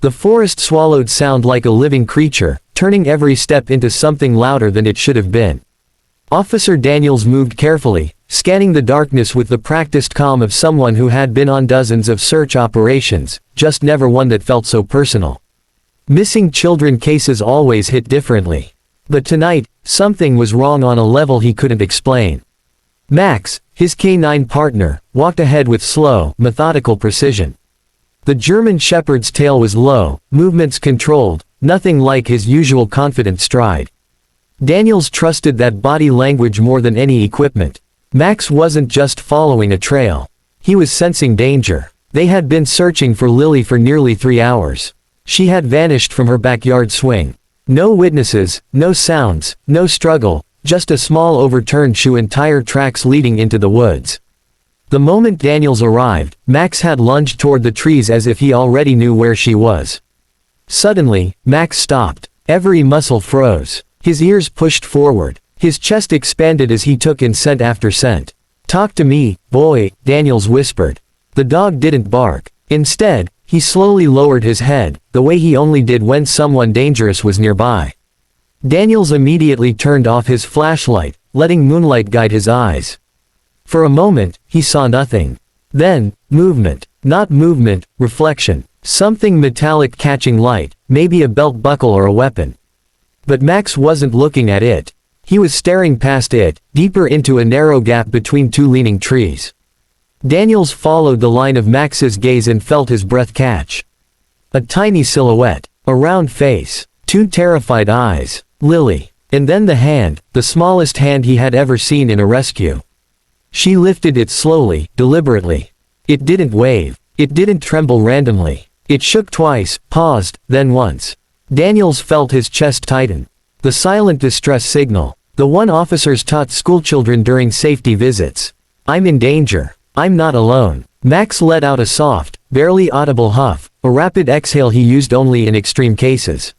The forest swallowed sound like a living creature, turning every step into something louder than it should have been. Officer Daniels moved carefully, scanning the darkness with the practiced calm of someone who had been on dozens of search operations, just never one that felt so personal. Missing children cases always hit differently. But tonight, something was wrong on a level he couldn't explain. Max, his K9 partner, walked ahead with slow, methodical precision. The German shepherd's tail was low, movements controlled, nothing like his usual confident stride. Daniels trusted that body language more than any equipment. Max wasn't just following a trail. He was sensing danger. They had been searching for Lily for nearly 3 hours. She had vanished from her backyard swing. No witnesses, no sounds, no struggle, just a small overturned shoe and tire tracks leading into the woods. The moment Daniels arrived, Max had lunged toward the trees as if he already knew where she was. Suddenly, Max stopped. Every muscle froze. His ears pushed forward. His chest expanded as he took in scent after scent. "Talk to me, boy," Daniels whispered. The dog didn't bark. Instead, he slowly lowered his head, the way he only did when someone dangerous was nearby. Daniels immediately turned off his flashlight, letting moonlight guide his eyes. For a moment, he saw nothing. Then, movement. Not movement, reflection. Something metallic catching light, maybe a belt buckle or a weapon. But Max wasn't looking at it. He was staring past it, deeper into a narrow gap between two leaning trees. Daniels followed the line of Max's gaze and felt his breath catch. A tiny silhouette, a round face, 2 terrified eyes, Lily. And then the hand, the smallest hand he had ever seen in a rescue. She lifted it slowly, deliberately. It didn't wave. It didn't tremble randomly. It shook twice, paused, then once. Daniels felt his chest tighten. The silent distress signal. The one officers taught schoolchildren during safety visits. "I'm in danger. I'm not alone." Max let out a soft, barely audible huff, a rapid exhale he used only in extreme cases.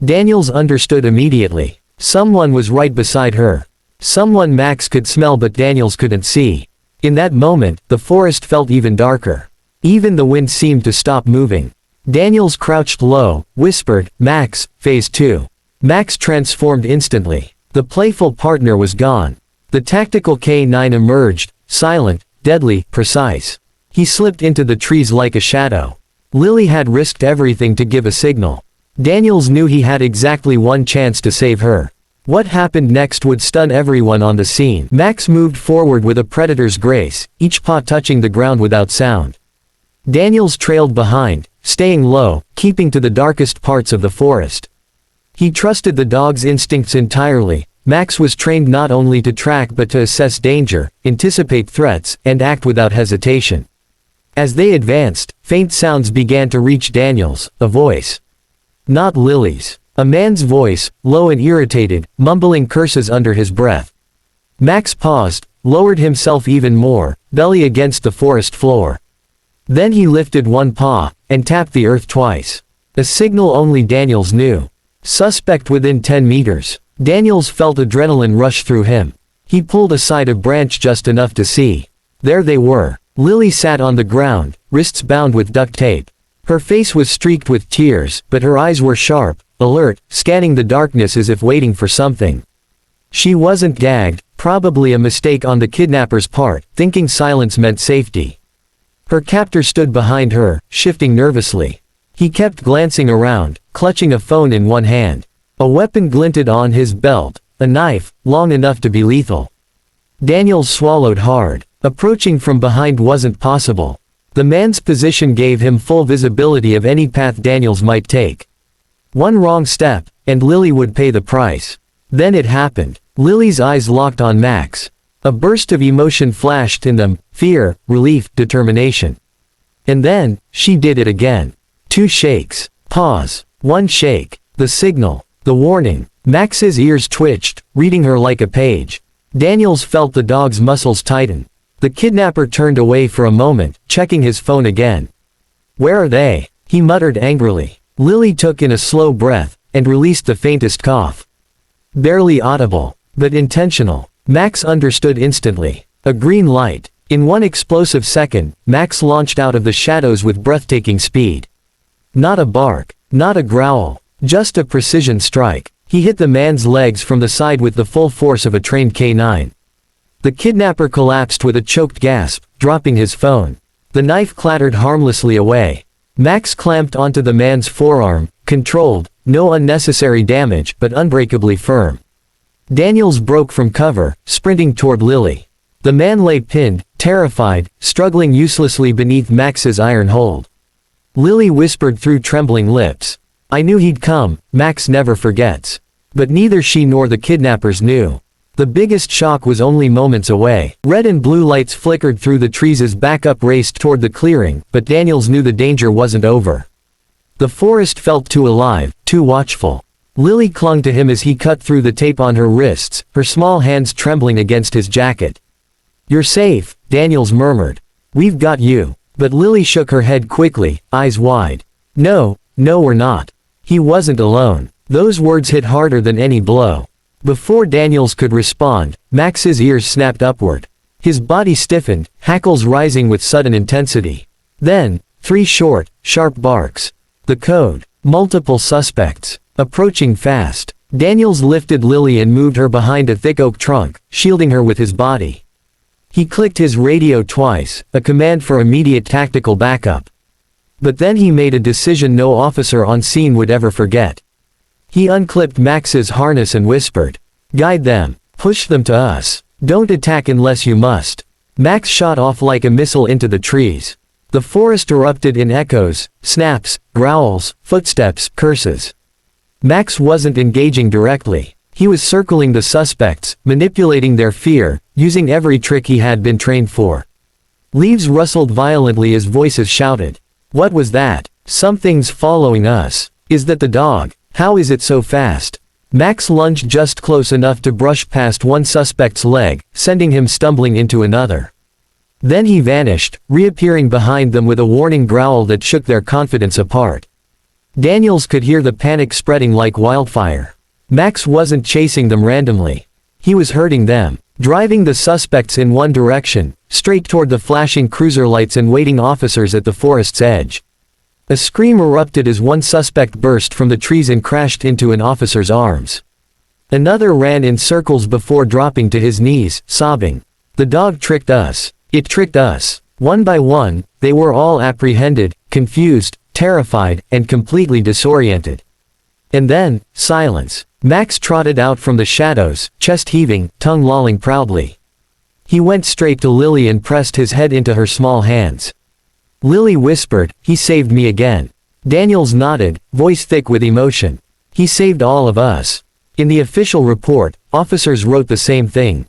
Daniels understood immediately. Someone was right beside her. Someone Max could smell but Daniels couldn't see. In that moment, the forest felt even darker. Even the wind seemed to stop moving. Daniels crouched low, whispered, "Max, phase 2. Max transformed instantly. The playful partner was gone. The tactical K9 emerged, silent, deadly, precise. He slipped into the trees like a shadow. Lily had risked everything to give a signal. Daniels knew he had exactly one chance to save her. What happened next would stun everyone on the scene. Max moved forward with a predator's grace, each paw touching the ground without sound. Daniels trailed behind, staying low, keeping to the darkest parts of the forest. He trusted the dog's instincts entirely. Max was trained not only to track but to assess danger, anticipate threats, and act without hesitation. As they advanced, faint sounds began to reach Daniels, a voice. Not Lily's. A man's voice, low and irritated, mumbling curses under his breath. Max paused, lowered himself even more, belly against the forest floor. Then he lifted one paw, and tapped the earth twice. A signal only Daniels knew. Suspect within 10 meters. Daniels felt adrenaline rush through him. He pulled aside a branch just enough to see. There they were. Lily sat on the ground, wrists bound with duct tape. Her face was streaked with tears, but her eyes were sharp, alert, scanning the darkness as if waiting for something. She wasn't gagged, probably a mistake on the kidnapper's part, thinking silence meant safety. Her captor stood behind her, shifting nervously. He kept glancing around, clutching a phone in one hand. A weapon glinted on his belt, a knife, long enough to be lethal. Daniels swallowed hard. Approaching from behind wasn't possible. The man's position gave him full visibility of any path Daniels might take. One wrong step, and Lily would pay the price. Then it happened. Lily's eyes locked on Max. A burst of emotion flashed in them, fear, relief, determination. And then, she did it again. 2 shakes. Pause. 1 shake. The signal. The warning. Max's ears twitched, reading her like a page. Daniels felt the dog's muscles tighten. The kidnapper turned away for a moment, checking his phone again. "Where are they?" he muttered angrily. Lily took in a slow breath, and released the faintest cough. Barely audible, but intentional. Max understood instantly. A green light. In one explosive second, Max launched out of the shadows with breathtaking speed. Not a bark, not a growl, just a precision strike. He hit the man's legs from the side with the full force of a trained K9. The kidnapper collapsed with a choked gasp, dropping his phone. The knife clattered harmlessly away. Max clamped onto the man's forearm, controlled, no unnecessary damage but unbreakably firm. Daniels broke from cover, sprinting toward Lily. The man lay pinned, terrified, struggling uselessly beneath Max's iron hold. Lily whispered through trembling lips. "I knew he'd come, Max never forgets." But neither she nor the kidnappers knew. The biggest shock was only moments away. Red and blue lights flickered through the trees as backup raced toward the clearing, but Daniels knew the danger wasn't over. The forest felt too alive, too watchful. Lily clung to him as he cut through the tape on her wrists, her small hands trembling against his jacket. "You're safe," Daniels murmured. "We've got you." But Lily shook her head quickly, eyes wide. No, we're not." He wasn't alone. Those words hit harder than any blow. Before Daniels could respond, Max's ears snapped upward. His body stiffened, hackles rising with sudden intensity. Then, 3 short, sharp barks. The code. Multiple suspects. Approaching fast. Daniels lifted Lily and moved her behind a thick oak trunk, shielding her with his body. He clicked his radio twice, a command for immediate tactical backup. But then he made a decision no officer on scene would ever forget. He unclipped Max's harness and whispered, "Guide them. Push them to us. Don't attack unless you must." Max shot off like a missile into the trees. The forest erupted in echoes, snaps, growls, footsteps, curses. Max wasn't engaging directly. He was circling the suspects, manipulating their fear, using every trick he had been trained for. Leaves rustled violently as voices shouted. "What was that? Something's following us. Is that the dog? How is it so fast?" Max lunged just close enough to brush past one suspect's leg, sending him stumbling into another. Then he vanished, reappearing behind them with a warning growl that shook their confidence apart. Daniels could hear the panic spreading like wildfire. Max wasn't chasing them randomly. He was hurting them, driving the suspects in one direction, straight toward the flashing cruiser lights and waiting officers at the forest's edge. A scream erupted as one suspect burst from the trees and crashed into an officer's arms. Another ran in circles before dropping to his knees, sobbing. "The dog tricked us. It tricked us." One by one, they were all apprehended, confused, terrified, and completely disoriented. And then, silence. Max trotted out from the shadows, chest heaving, tongue lolling proudly. He went straight to Lily and pressed his head into her small hands. Lily whispered, "He saved me again." Daniels nodded, voice thick with emotion. "He saved all of us." In the official report, officers wrote the same thing.